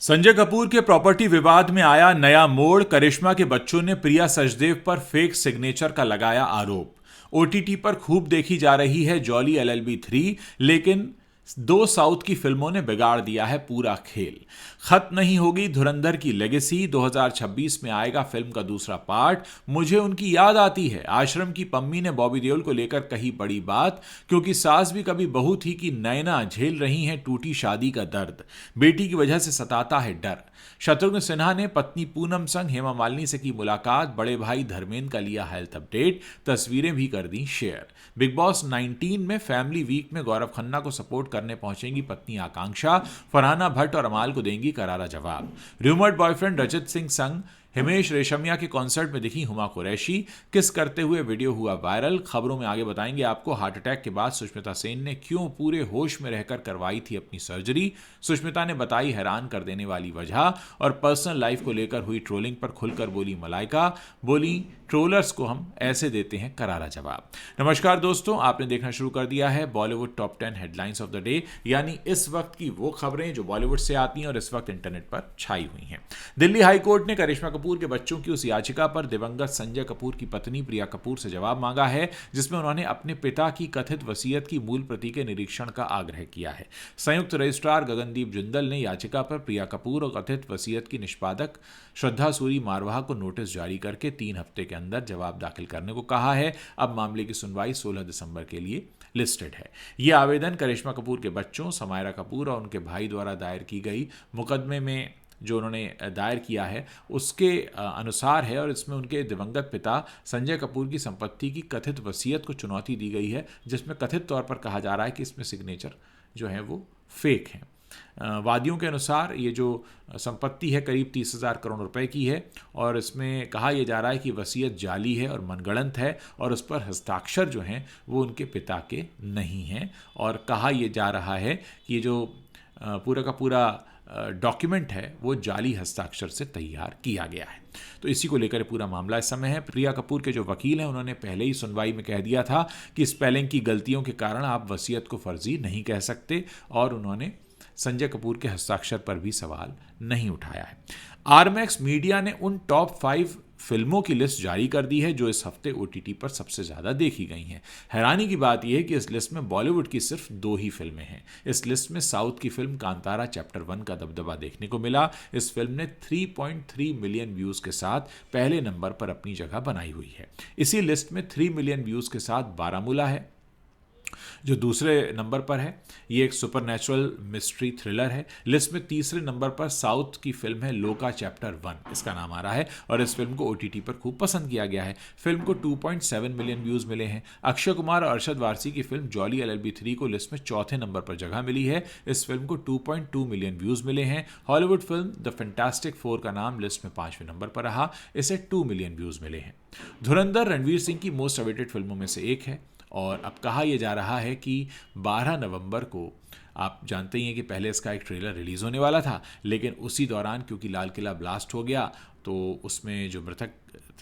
संजय कपूर के प्रॉपर्टी विवाद में आया नया मोड़। करिश्मा के बच्चों ने प्रिया सचदेव पर फेक सिग्नेचर का लगाया आरोप। ओटीटी पर खूब देखी जा रही है जॉली एलएलबी 3, लेकिन दो साउथ की फिल्मों ने बिगाड़ दिया है पूरा खेल। खत्म नहीं होगी धुरंधर की लेगेसी। 2026 में आएगा फिल्म का दूसरा पार्ट। मुझे उनकी याद आती है। आश्रम की पम्मी ने बॉबी देओल को लेकर कही बड़ी बात, क्योंकि सास भी कभी बहू थी कि नैना झेल रही हैं टूटी शादी का दर्द। बेटी की वजह से सताता है डर। शत्रुघ्न सिन्हा ने पत्नी पूनम संग हेमा मालिनी से की मुलाकात। बड़े भाई धर्मेंद्र का लिया हेल्थ अपडेट। तस्वीरें भी कर दी शेयर। बिग बॉस 19 में फैमिली वीक में गौरव खन्ना को सपोर्ट करने पहुंचेंगी पत्नी आकांक्षा। फरहाना भट्ट और अमाल को देंगी करारा जवाब। रूमर्ड बॉयफ्रेंड रजत सिंह संग हिमेश रेशमिया के कॉन्सर्ट में दिखी हुमा कुरैशी। किस करते हुए वीडियो हुआ वायरल। खबरों में आगे बताएंगे आपको हार्ट अटैक के बाद सुष्मिता सेन ने क्यों पूरे होश में रहकर करवाई थी अपनी सर्जरी। सुष्मिता ने बताई हैरान कर देने वाली वजह। और पर्सनल लाइफ को लेकर हुई ट्रोलिंग पर खुलकर बोली मलाइका। बोली ट्रोलर्स को हम ऐसे देते हैं करारा जवाब। नमस्कार दोस्तों, आपने देखना शुरू कर दिया है Bollywood top 10 headlines of the day, यानी इस वक्त की वो खबरें जो बॉलीवुड से आती हैं और इस वक्त इंटरनेट पर छाई हुई हैं। दिल्ली हाई कोर्ट ने करिश्मा कपूर के बच्चों की उस याचिका पर दिवंगत संजय कपूर की पत्नी प्रिया कपूर से जवाब मांगा है, जिसमें उन्होंने अपने पिता की कथित वसीयत की मूल प्रति के निरीक्षण का आग्रह किया है। संयुक्त रजिस्ट्रार गगनदीप जिंदल ने याचिका पर प्रिया कपूर और कथित वसीयत की निष्पादक श्रद्धा सूरी मारवाह को नोटिस जारी करके 3 हफ्ते के अंदर जवाब दाखिल करने को कहा है। अब मामले की सुनवाई 16 दिसंबर के लिए लिस्टेड है। यह आवेदन करिश्मा कपूर के बच्चों समायरा कपूर और उनके भाई द्वारा दायर की गई मुकदमे में जो उन्होंने दायर किया है उसके अनुसार है, और इसमें उनके दिवंगत पिता संजय कपूर की संपत्ति की कथित वसीयत को चुनौती दी गई है, जिसमें कथित तौर पर कहा जा रहा है कि इसमें सिग्नेचर जो है वो फेक है। वादियों के अनुसार ये जो संपत्ति है करीब 30,000 करोड़ रुपए की है, और इसमें कहा यह जा रहा है कि वसीयत जाली है और मनगढ़ंत है, और उस पर हस्ताक्षर जो हैं वो उनके पिता के नहीं हैं। और कहा यह जा रहा है कि ये जो पूरा का पूरा डॉक्यूमेंट है वो जाली हस्ताक्षर से तैयार किया गया है। तो इसी को लेकर पूरा मामला इस समय है। प्रिया कपूर के जो वकील हैं उन्होंने पहले ही सुनवाई में कह दिया था कि स्पेलिंग की गलतियों के कारण आप वसीयत को फर्जी नहीं कह सकते, और उन्होंने संजय कपूर के हस्ताक्षर पर भी सवाल नहीं उठाया है। आरमैक्स मीडिया ने उन टॉप 5 फिल्मों की लिस्ट जारी कर दी है जो इस हफ्ते ओटीटी पर सबसे ज्यादा देखी गई हैं। हैरानी की बात यह है कि इस लिस्ट में बॉलीवुड की सिर्फ 2 ही फिल्में हैं। इस लिस्ट में साउथ की फिल्म कांतारा चैप्टर 1 का दबदबा देखने को मिला। इस फिल्म ने 3.3 मिलियन व्यूज के साथ पहले नंबर पर अपनी जगह बनाई हुई है। इसी लिस्ट में 3 मिलियन व्यूज के साथ बारामूला है जो दूसरे नंबर पर है। ये एक सुपरनैचुरल मिस्ट्री थ्रिलर है। लिस्ट में तीसरे नंबर पर साउथ की फिल्म है लोका चैप्टर 1, इसका नाम आ रहा है, और इस फिल्म को ओटीटी पर खूब पसंद किया गया है। फिल्म को 2.7 मिलियन व्यूज मिले हैं। अक्षय कुमार और अरशद वारसी की फिल्म जॉली एलएलबी 3 को लिस्ट में चौथे नंबर पर जगह मिली है। इस फिल्म को 2.2 मिलियन व्यूज मिले हैं। हॉलीवुड फिल्म द फैंटास्टिक 4 का नाम लिस्ट में 5वें नंबर पर रहा। इसे 2 मिलियन व्यूज मिले हैं। धुरंधर रणवीर सिंह की मोस्ट अवेटेड फिल्मों में से एक है, और अब कहा यह जा रहा है कि 12 नवंबर को, आप जानते ही हैं कि पहले इसका एक ट्रेलर रिलीज होने वाला था, लेकिन उसी दौरान क्योंकि लाल किला ब्लास्ट हो गया तो उसमें जो मृतक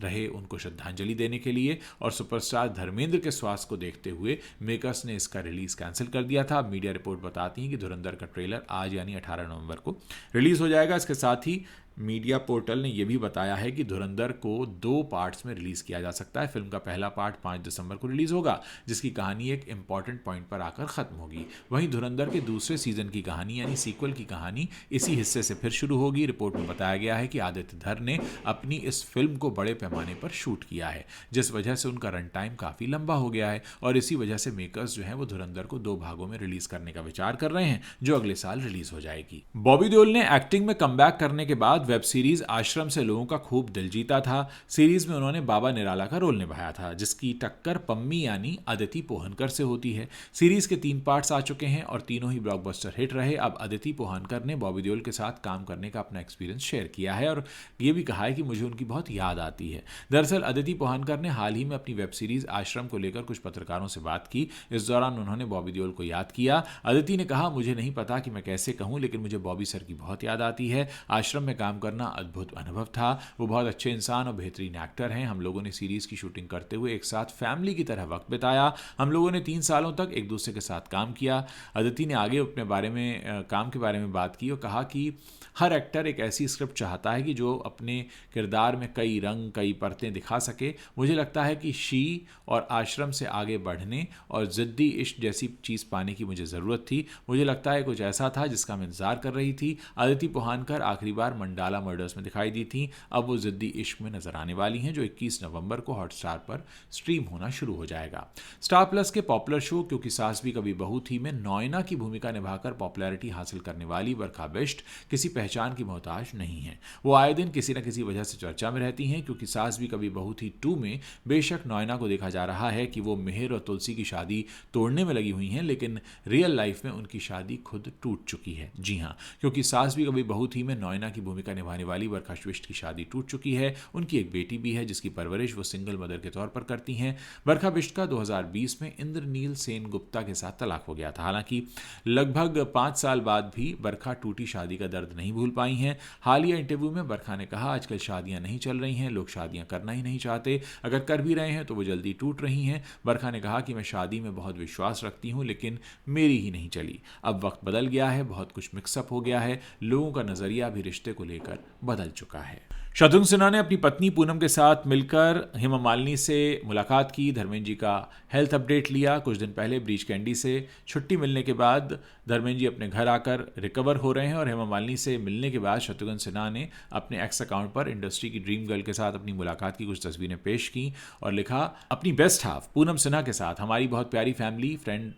रहे उनको श्रद्धांजलि देने के लिए और सुपरस्टार धर्मेंद्र के स्वास्थ्य को देखते हुए मेकर्स ने इसका रिलीज कैंसिल कर दिया था। मीडिया रिपोर्ट बताती हैं कि धुरंधर का ट्रेलर आज यानी 18 नवंबर को रिलीज हो जाएगा। इसके साथ ही मीडिया पोर्टल ने यह भी बताया है कि धुरंधर को 2 पार्ट्स में रिलीज किया जा सकता है। फिल्म का पहला पार्ट 5 दिसंबर को रिलीज होगा, जिसकी कहानी एक इंपॉर्टेंट पॉइंट पर आकर खत्म होगी। वहीं धुरंधर के दूसरे सीजन की कहानी यानी सीक्वल की कहानी इसी हिस्से से फिर शुरू होगी। रिपोर्ट में बताया गया है कि आदित्य धर ने अपनी इस फिल्म को बड़े पैमाने पर शूट किया है, जिस वजह से उनका रन टाइम काफी लंबा हो गया है, और इसी वजह से मेकर्स जो है वो धुरंधर को 2 भागों में रिलीज करने का विचार कर रहे हैं, जो अगले साल रिलीज हो जाएगी। बॉबी देओल ने एक्टिंग में कमबैक करने के बाद वेब सीरीज आश्रम से लोगों का खूब दिल जीता था। सीरीज में उन्होंने बाबा निराला का रोल निभाया था, जिसकी टक्कर पम्मी यानी अदिति पोहनकर से होती है। सीरीज के 3 पार्ट्स आ चुके हैं और तीनों ही ब्लॉकबस्टर हिट रहे। अब अदिति पोहनकर ने बॉबी देओल के साथ काम करने का अपना एक्सपीरियंस शेयर किया है, और ये भी कहा है कि मुझे उनकी बहुत याद आती है। दरअसल अदिति पोहनकर ने हाल ही में अपनी वेब सीरीज आश्रम को लेकर कुछ पत्रकारों से बात की। इस दौरान उन्होंने बॉबी देओल को याद किया। अदिति ने कहा, मुझे नहीं पता कि मैं कैसे कहूं, लेकिन मुझे बॉबी सर की बहुत याद आती है। आश्रम में काम काम करना अद्भुत अनुभव था। वो बहुत अच्छे इंसान और बेहतरीन एक्टर हैं। हम लोगों ने सीरीज़ की शूटिंग करते हुए एक साथ फैमिली की तरह वक्त बिताया। हम लोगों ने 3 सालों तक एक दूसरे के साथ काम किया। अदिति ने आगे अपने बारे में काम के बारे में बात की और कहा कि हर एक्टर एक ऐसी स्क्रिप्ट चाहता है कि जो अपने किरदार में कई रंग, कई परतें दिखा सके। मुझे लगता है कि शी और आश्रम से आगे बढ़ने और ज़िद्दी इश्क जैसी चीज़ पाने की मुझे ज़रूरत थी। मुझे लगता है कुछ ऐसा था जिसका मैं इंतज़ार कर रही थी। अदिति पोहानकर आखिरी बार मंडाला मर्डर्स में दिखाई दी थी। अब वो ज़िद्दी इश्क में नजर आने वाली हैं, जो 21 नवंबर को हॉटस्टार पर स्ट्रीम होना शुरू हो जाएगा। स्टार प्लस के पॉपुलर शो क्योंकि सास भी कभी बहू थी में नॉयना की भूमिका निभाकर पॉपुलैरिटी हासिल करने वाली बरखा बिष्ट किसी पहचान की मोहताज नहीं है। वो आए दिन किसी न किसी वजह से चर्चा में रहती हैं। क्योंकि सास भी कभी बहू थी 2 में बेशक नॉयना को देखा जा रहा है कि वो मेहर और तुलसी की शादी तोड़ने में लगी हुई हैं, लेकिन रियल लाइफ में उनकी शादी खुद टूट चुकी है। जी हाँ, क्योंकि सास भी कभी बहू थी में नॉयना की भूमिका निभाने वाली बरखा बिष्ट की शादी टूट चुकी है। उनकी एक बेटी भी है जिसकी परवरिश वो सिंगल मदर के तौर पर करती हैं। बरखा बिष्ट का 2020 में इंद्रनील सेन गुप्ता के साथ तलाक हो गया था। हालांकि लगभग 5 साल बाद भी बरखा टूटी शादी का दर्द नहीं भूल पाई हैं। हालिया इंटरव्यू में बरखा ने कहा, आजकल शादियां नहीं चल रही हैं, लोग शादियां करना ही नहीं चाहते, अगर कर भी रहे हैं तो वो जल्दी टूट रही हैं। बरखा ने कहा कि मैं शादी में बहुत विश्वास रखती हूं, लेकिन मेरी ही नहीं चली। अब वक्त बदल गया है, बहुत कुछ मिक्सअप हो गया है, लोगों का नजरिया भी रिश्ते को लेकर बदल चुका है। शत्रुघ्न सिन्हा ने अपनी पत्नी पूनम के साथ मिलकर हेमा मालिनी से मुलाकात की। धर्मेंद्र जी का हेल्थ अपडेट लिया। कुछ दिन पहले ब्रीच कैंडी से छुट्टी मिलने के बाद धर्मेंद्र जी अपने घर आकर रिकवर हो रहे हैं और हेमा मालिनी से मिलने के बाद शत्रुघ्न सिन्हा ने अपने एक्स अकाउंट पर इंडस्ट्री की ड्रीम गर्ल के साथ अपनी मुलाकात की कुछ तस्वीरें पेश की और लिखा, अपनी बेस्ट हाफ पूनम सिन्हा के साथ हमारी बहुत प्यारी फैमिली फ्रेंड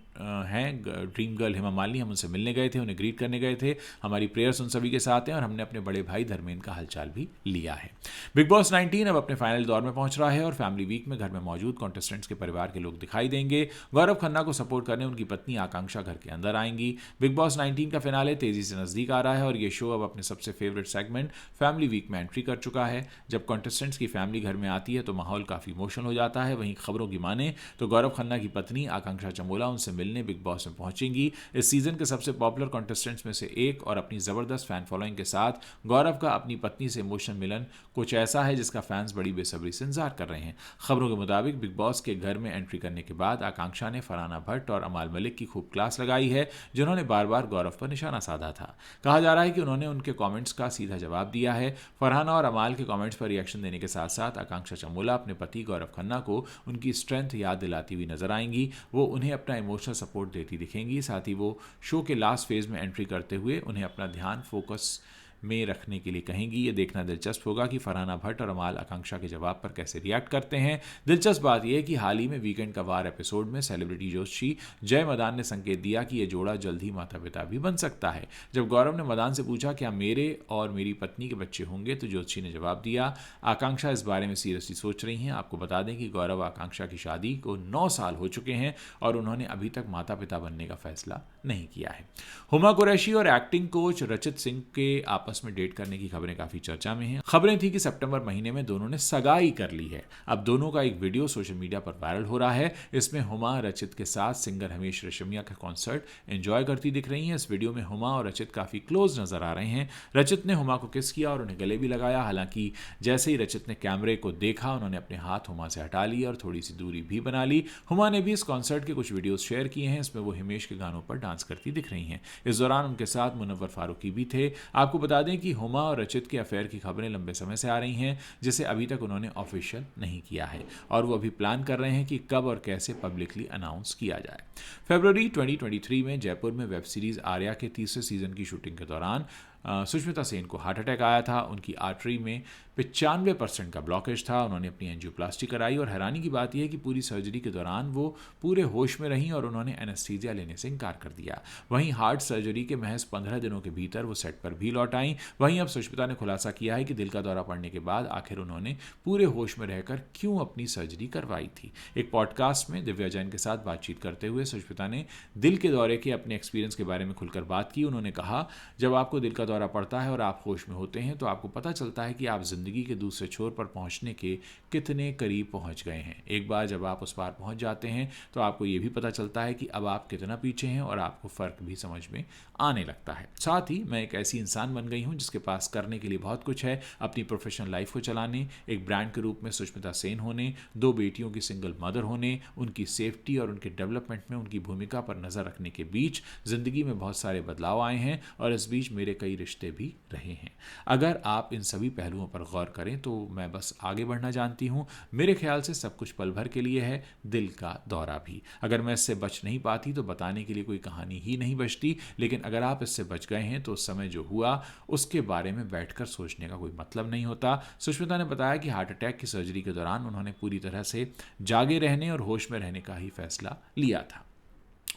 हैं ड्रीम गर्ल हेमा मालिनी, हम उनसे मिलने गए थे, उन्हें ग्रीट करने गए थे। हमारी प्रेयर्स उन सभी के साथ हैं और हमने अपने बड़े भाई धर्मेंद्र का हालचाल भी लिया है। बिग बॉस 19 अब अपने फाइनल दौर में पहुंच रहा है और फैमिली वीक में घर में मौजूद कॉन्टेस्टेंट्स के परिवार के लोग दिखाई देंगे। गौरव खन्ना को सपोर्ट करने उनकी पत्नी आकांक्षा घर के अंदर आएंगी। बिग बॉस 19 का फिनाले तेजी से नजदीक आ रहा है और ये शो अब अपने सबसे फेवरेट सेगमेंट फैमिली वीक में एंट्री कर चुका है। जब कॉन्टेस्टेंट्स की फैमिली घर में आती है तो माहौल काफी इमोशनल हो जाता है। वहीं खबरों की माने तो गौरव खन्ना की पत्नी आकांक्षा चमोला उनसे मिलने बिग बॉस में पहुंचेंगी। इस सीजन के सबसे पॉपुलर कॉन्टेस्टेंट्स में से एक और अपनी जबरदस्त फैन फॉलोइंग के साथ गौरव का अपनी पत्नी से इमोशनल मिलन कुछ ऐसा है जिसका फैंस बड़ी बेसब्री से इंतजार कर रहे हैं। खबरों के मुताबिक बिग बॉस के घर में एंट्री करने के बाद आकांक्षा ने फरहाना भट्ट और अमाल मलिक की खूब क्लास लगाई है, जिन्होंने बार बार गौरव पर निशाना साधा था। कहा जा रहा है कि उन्होंने उनके कमेंट्स का सीधा जवाब दिया है। फरहाना और अमाल के कमेंट्स पर रिएक्शन देने के साथ साथ आकांक्षा चमोला अपने पति गौरव खन्ना को उनकी स्ट्रेंथ याद दिलाती हुई नजर आएंगी। वो उन्हें अपना इमोशनल सपोर्ट देती दिखेंगी। साथ ही वो शो के लास्ट फेज में एंट्री करते हुए उन्हें अपना ध्यान फोकस में रखने के लिए कहेंगी। ये देखना दिलचस्प होगा कि फरहाना भट्ट और अमाल आकांक्षा के जवाब पर कैसे रिएक्ट करते हैं। दिलचस्प बात यह है कि हाल ही में वीकेंड का वार एपिसोड में सेलिब्रिटी जोशी जय मदान ने संकेत दिया कि यह जोड़ा जल्द ही माता पिता भी बन सकता है। जब गौरव ने मदान से पूछा क्या मेरे और मेरी पत्नी के बच्चे होंगे तो जोशी ने जवाब दिया, आकांक्षा इस बारे में सीरियसली सोच रही हैं। आपको बता दें कि गौरव आकांक्षा की शादी को 9 साल हो चुके हैं और उन्होंने अभी तक माता पिता बनने का फैसला नहीं किया है। हुमा कुरैशी और एक्टिंग कोच रचित सिंह के आपस में डेट करने की खबरें काफी चर्चा में हैं। खबरें थी कि सितंबर महीने में दोनों ने सगाई कर ली है। अब दोनों का एक वीडियो सोशल मीडिया पर वायरल हो रहा है। इसमें हुमा रचित के साथ सिंगर हमेश रेशमिया का कॉन्सर्ट एंजॉय करती दिख रही हैं। इस वीडियो में हुमा और रचित काफी क्लोज नजर आ रहे हैं। रचित ने हुमा को किस किया और उन्हें गले भी लगाया। हालांकि जैसे ही रचित ने कैमरे को देखा उन्होंने अपने हाथ हुमा से हटा लिए और थोड़ी सी दूरी भी बना ली। हुमा ने भी इस कॉन्सर्ट के कुछ वीडियोस शेयर किए हैं। इसमें वो हिमेश के गानों पर डांस करती दिख रही हैं। इस दौरान उनके साथ मुनव्वर फारूकी भी थे। आपको बता दें कि हुमा और रचित के अफेयर की खबरें लंबे समय से आ रही हैं, जिसे अभी तक उन्होंने ऑफिशियल नहीं किया है और वो अभी प्लान कर रहे हैं कि कब और कैसे पब्लिकली अनाउंस किया जाए। फरवरी 2023 में जयपुर में वेब सीरीज आर्या के तीसरे सीजन की शूटिंग के दौरान सुष्मिता सेन को हार्ट अटैक आया था। उनकी आर्टरी में 95% का ब्लॉकेज था। उन्होंने अपनी एंजियोप्लास्टी कराई और हैरानी की बात यह है कि पूरी सर्जरी के दौरान वो पूरे होश में रहीं और उन्होंने एनेस्थीसिया लेने से इनकार कर दिया। वहीं हार्ट सर्जरी के महज 15 दिनों के भीतर वो सेट पर भी लौट आईं। वहीं अब सुष्मिता ने खुलासा किया है कि दिल का दौरा पड़ने के बाद आखिर उन्होंने पूरे होश में रहकर क्यों अपनी सर्जरी करवाई थी। एक पॉडकास्ट में दिव्या जैन के साथ बातचीत करते हुए सुष्मिता ने दिल के दौरे के अपने एक्सपीरियंस के बारे में खुलकर बात की। उन्होंने कहा, जब आपको दिल का दौरा पड़ता है और आप होश में होते हैं तो आपको पता चलता है कि आप ज़िंदगी के दूसरे छोर पर पहुंचने के कितने करीब पहुंच गए हैं। एक बार जब आप उस पार पहुंच जाते हैं तो आपको ये भी पता चलता है कि अब आप कितना पीछे हैं और आपको फ़र्क भी समझ में आने लगता है। साथ ही मैं एक ऐसी इंसान बन गई हूँ जिसके पास करने के लिए बहुत कुछ है, अपनी प्रोफेशनल लाइफ को चलाने, एक ब्रांड के रूप में सुष्मिता सेन होने, 2 बेटियों की सिंगल मदर होने, उनकी सेफ्टी और उनके डेवलपमेंट में उनकी भूमिका पर नज़र रखने के बीच ज़िंदगी में बहुत सारे बदलाव आए हैं और इस बीच मेरे कई रिश्ते भी रहे हैं। अगर आप इन सभी पहलुओं पर गौर करें तो मैं बस आगे बढ़ना जानती हूँ। मेरे ख्याल से सब कुछ पल भर के लिए है, दिल का दौरा भी। अगर मैं इससे बच नहीं पाती तो बताने के लिए कोई कहानी ही नहीं बचती, लेकिन अगर आप इससे बच गए हैं तो उस समय जो हुआ उसके बारे में बैठकर सोचने का कोई मतलब नहीं होता। सुष्मिता ने बताया कि हार्ट अटैक की सर्जरी के दौरान उन्होंने पूरी तरह से जागे रहने और होश में रहने का ही फैसला लिया था।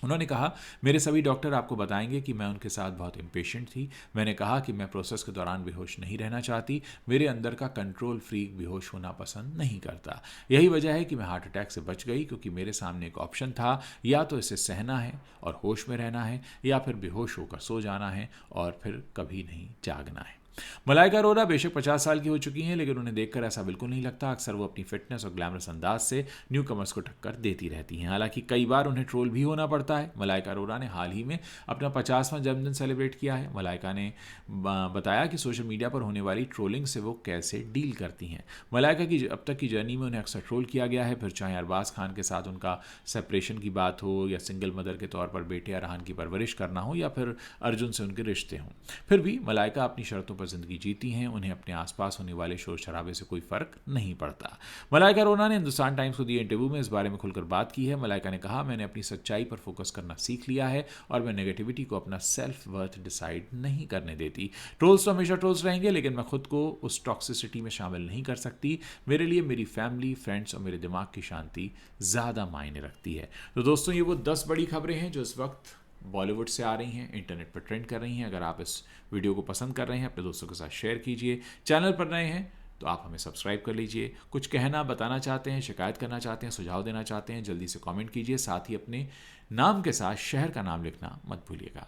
उन्होंने कहा, मेरे सभी डॉक्टर आपको बताएंगे कि मैं उनके साथ बहुत इम्पेशेंट थी। मैंने कहा कि मैं प्रोसेस के दौरान बेहोश नहीं रहना चाहती। मेरे अंदर का कंट्रोल फ्रीक बेहोश होना पसंद नहीं करता। यही वजह है कि मैं हार्ट अटैक से बच गई, क्योंकि मेरे सामने एक ऑप्शन था, या तो इसे सहना है और होश में रहना है, या फिर बेहोश होकर सो जाना है और फिर कभी नहीं जागना है। मलाइका अरोरा बेशक 50 साल की हो चुकी हैं, लेकिन उन्हें देखकर ऐसा बिल्कुल नहीं लगता। अक्सर वो अपनी फिटनेस और ग्लैमरस अंदाज से न्यू कमर्स को टक्कर देती रहती हैं। हालांकि कई बार उन्हें ट्रोल भी होना पड़ता है। मलाइका अरोरा ने हाल ही में अपना 50वां जन्मदिन सेलिब्रेट किया है। मलाइका ने बताया कि सोशल मीडिया पर होने वाली ट्रोलिंग से वो कैसे डील करती हैं। मलाइका की अब तक की जर्नी में उन्हें अक्सर ट्रोल किया गया है, फिर चाहे अरबाज खान के साथ उनका सेपरेशन की बात हो, या सिंगल मदर के तौर पर बेटे अरहान की परवरिश करना हो, या फिर अर्जुन से उनके रिश्ते हों। फिर भी मलाइका अपनी शर्तों पर जिंदगी जीती हैं। उन्हें अपने आसपास होने वाले शोर शराबे से कोई फर्क नहीं पड़ता। मलाइका अरोरा ने हिंदुस्तान टाइम्स को दिए इंटरव्यू में इस बारे में खुलकर बात की है। मलाइका ने कहा, मैंने अपनी सच्चाई पर फोकस करना सीख लिया है और मैं नेगेटिविटी को अपना सेल्फ वर्थ डिसाइड नहीं करने देती। ट्रोल्स तो हमेशा ट्रोल्स रहेंगे, लेकिन मैं खुद को उस टॉक्सिसिटी में शामिल नहीं कर सकती। मेरे लिए मेरी फैमिली, फ्रेंड्स और मेरे दिमाग की शांति ज़्यादा मायने रखती है। तो दोस्तों, ये वो 10 बड़ी खबरें हैं जो इस वक्त बॉलीवुड से आ रही हैं, इंटरनेट पर ट्रेंड कर रही हैं। अगर आप इस वीडियो को पसंद कर रहे हैं, अपने दोस्तों के साथ शेयर कीजिए। चैनल पर नए हैं तो आप हमें सब्सक्राइब कर लीजिए। कुछ कहना, बताना चाहते हैं, शिकायत करना चाहते हैं, सुझाव देना चाहते हैं, जल्दी से कमेंट कीजिए। साथ ही अपने नाम के साथ शहर का नाम लिखना मत भूलिएगा।